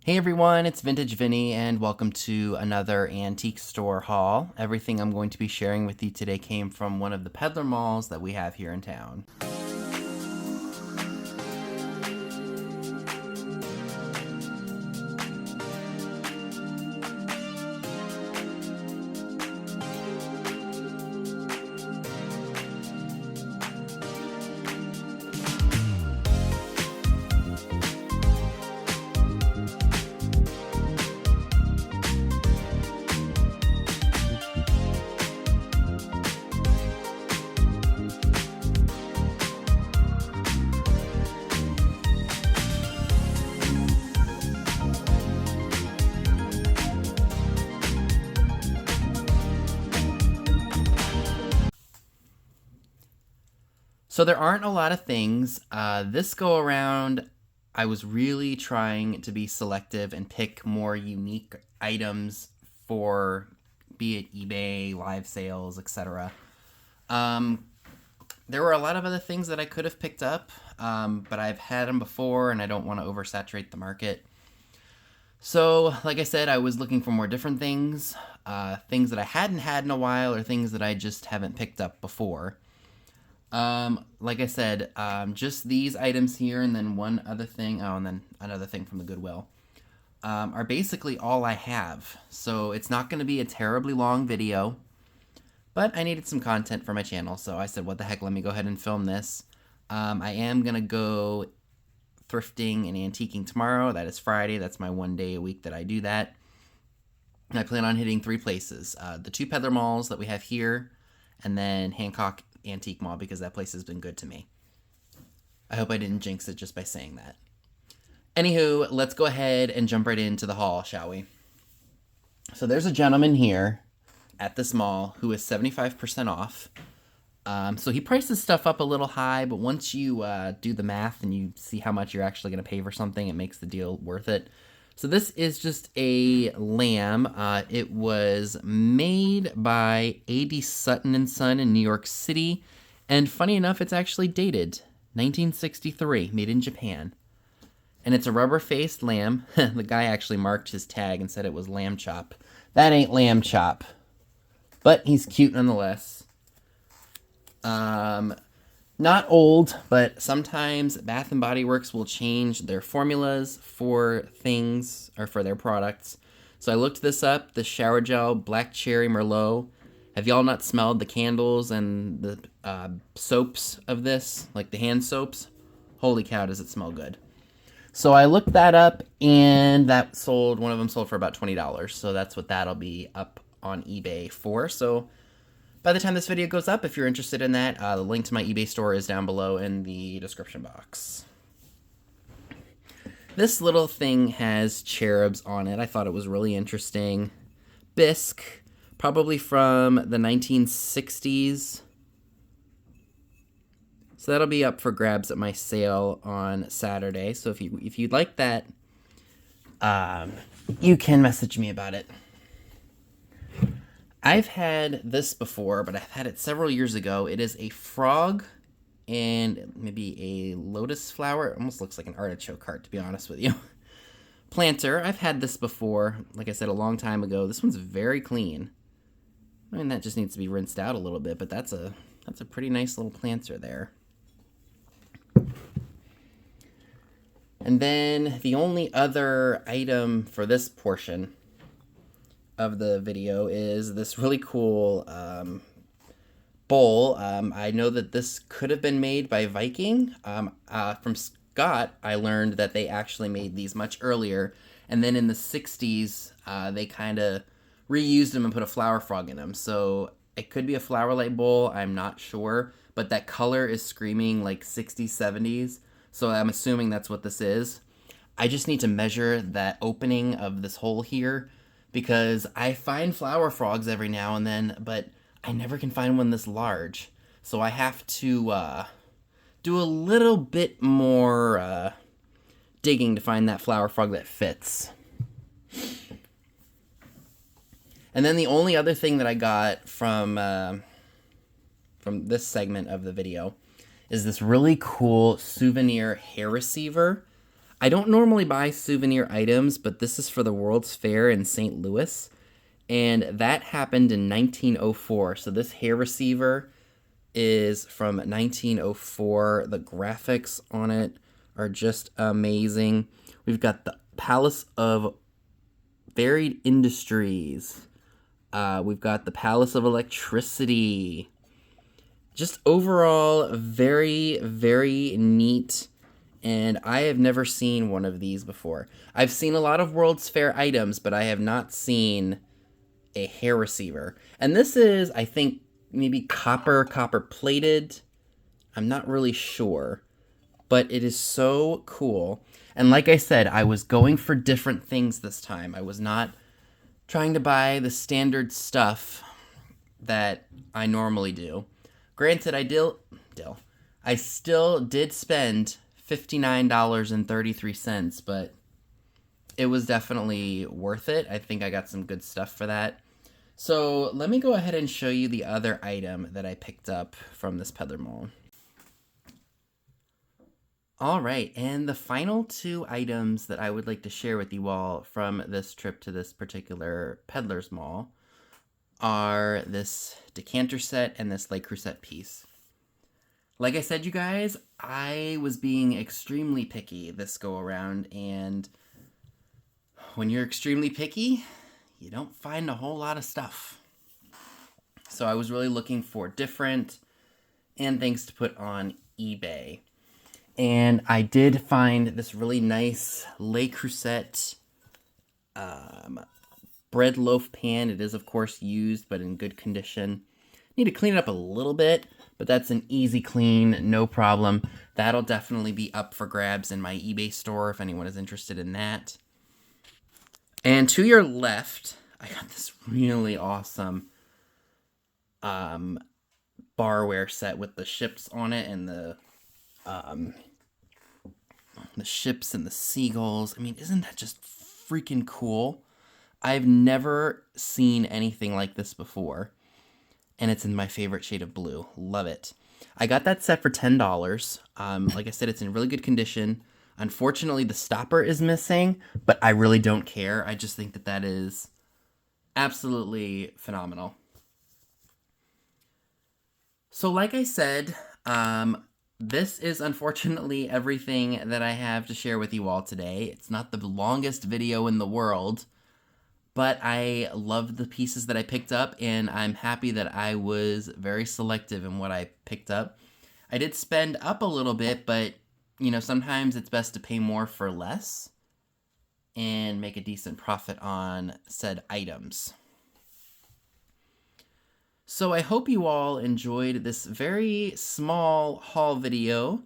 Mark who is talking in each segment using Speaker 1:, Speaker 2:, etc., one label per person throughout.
Speaker 1: Hey everyone, it's Vintage Vinny and welcome to another antique store haul. Everything I'm going to be sharing with you today came from one of the peddler malls that we have here in town. So there aren't a lot of things. This go around, I was really trying to be selective and pick more unique items for be it eBay, live sales, etc. Um, there were a lot of other things that I could have picked up, but I've had them before and I don't want to oversaturate the market. So, like I said, I was looking for more different things, things that I hadn't had in a while or things that I just haven't picked up before. Like I said, just these items here and then one other thing, oh, and then another thing from the Goodwill, are basically all I have. So it's not going to be a terribly long video, but I needed some content for my channel, so I said, what the heck, let me go ahead and film this. I am going to go thrifting and antiquing tomorrow. That is Friday. That's my one day a week that I do that. And I plan on hitting 3 places. The 2 peddler malls that we have here, and then Hancock Antique Mall, because that place has been good to me. I hope I didn't jinx it just by saying that. Anywho, let's go ahead and jump right into the haul, shall we? So there's a gentleman here at this mall who is 75% off. So he prices stuff up a little high, but once you do the math and you see how much you're actually going to pay for something, it makes the deal worth it. So this is just a lamb. It was made by A.D. Sutton & Son in New York City. And funny enough, it's actually dated 1963, made in Japan. And it's a rubber-faced lamb. The guy actually marked his tag and said it was lamb chop. That ain't lamb chop. But he's cute nonetheless. Not old, but sometimes Bath & Body Works will change their formulas for things, or for their products. So I looked this up, the shower gel Black Cherry Merlot. Have y'all not smelled the candles and the soaps of this? Like the hand soaps? Holy cow, does it smell good. So I looked that up, and one of them sold for about $20. So that's what that'll be up on eBay for. So by the time this video goes up, if you're interested in that, the link to my eBay store is down below in the description box. This little thing has cherubs on it. I thought it was really interesting. Bisque, probably from the 1960s. So that'll be up for grabs at my sale on Saturday. So if you'd like that, you can message me about it. I've had this before, but I've had it several years ago. It is a frog and maybe a lotus flower. It almost looks like an artichoke heart, to be honest with you. Planter. I've had this before, like I said, a long time ago. This one's very clean. I mean, that just needs to be rinsed out a little bit, but that's a pretty nice little planter there. And then the only other item for this portion of the video is this really cool bowl. I know that this could have been made by Viking. From Scott, I learned that they actually made these much earlier, and then in the 60s, they kind of reused them and put a flower frog in them. So it could be a flower light bowl, I'm not sure, but that color is screaming like 60s, 70s, so I'm assuming that's what this is. I just need to measure that opening of this hole here, because I find flower frogs every now and then, but I never can find one this large. So I have to do a little bit more digging to find that flower frog that fits. And then the only other thing that I got from this segment of the video is this really cool souvenir hair receiver. I don't normally buy souvenir items, but this is for the World's Fair in St. Louis, and that happened in 1904. So this hair receiver is from 1904. The graphics on it are just amazing. We've got the Palace of Varied Industries. We've got the Palace of Electricity. Just overall, very, very neat. And I have never seen one of these before. I've seen a lot of World's Fair items, but I have not seen a hair receiver. And this is, I think, maybe copper plated. I'm not really sure. But it is so cool. And like I said, I was going for different things this time. I was not trying to buy the standard stuff that I normally do. Granted, I still did spend $59.33, but it was definitely worth it. I think I got some good stuff for that. So let me go ahead and show you the other item that I picked up from this Peddler Mall. All right, and the final two items that I would like to share with you all from this trip to this particular Peddler's Mall are this decanter set and this Le Creuset piece. Like I said, you guys, I was being extremely picky this go around, and when you're extremely picky, you don't find a whole lot of stuff. So I was really looking for different and things to put on eBay. And I did find this really nice Le Creuset bread loaf pan. It is, of course, used, but in good condition. Need to clean it up a little bit, but that's an easy clean, no problem. That'll definitely be up for grabs in my eBay store if anyone is interested in that. And to your left, I got this really awesome barware set with the ships on it and the ships and the seagulls. I mean, isn't that just freaking cool? I've never seen anything like this before, and it's in my favorite shade of blue. Love it. I got that set for $10. Like I said, it's in really good condition. Unfortunately, the stopper is missing, but I really don't care. I just think that that is absolutely phenomenal. So like I said, this is unfortunately everything that I have to share with you all today. It's not the longest video in the world, but I loved the pieces that I picked up, and I'm happy that I was very selective in what I picked up. I did spend up a little bit, but, you know, sometimes it's best to pay more for less and make a decent profit on said items. So I hope you all enjoyed this very small haul video.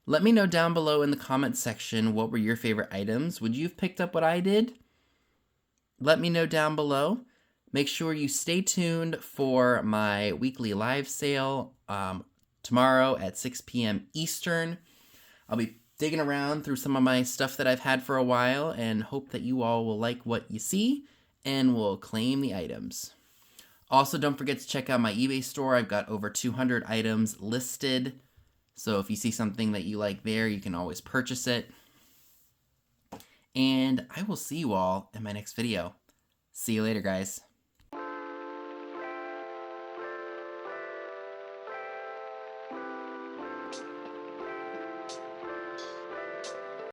Speaker 1: Let me know down below in the comments section what were your favorite items. Would you have picked up what I did? Let me know down below. Make sure you stay tuned for my weekly live sale tomorrow at 6 p.m. Eastern. I'll be digging around through some of my stuff that I've had for a while and hope that you all will like what you see and will claim the items. Also, don't forget to check out my eBay store. I've got over 200 items listed. So if you see something that you like there, you can always purchase it. And I will see you all in my next video. See you later, guys.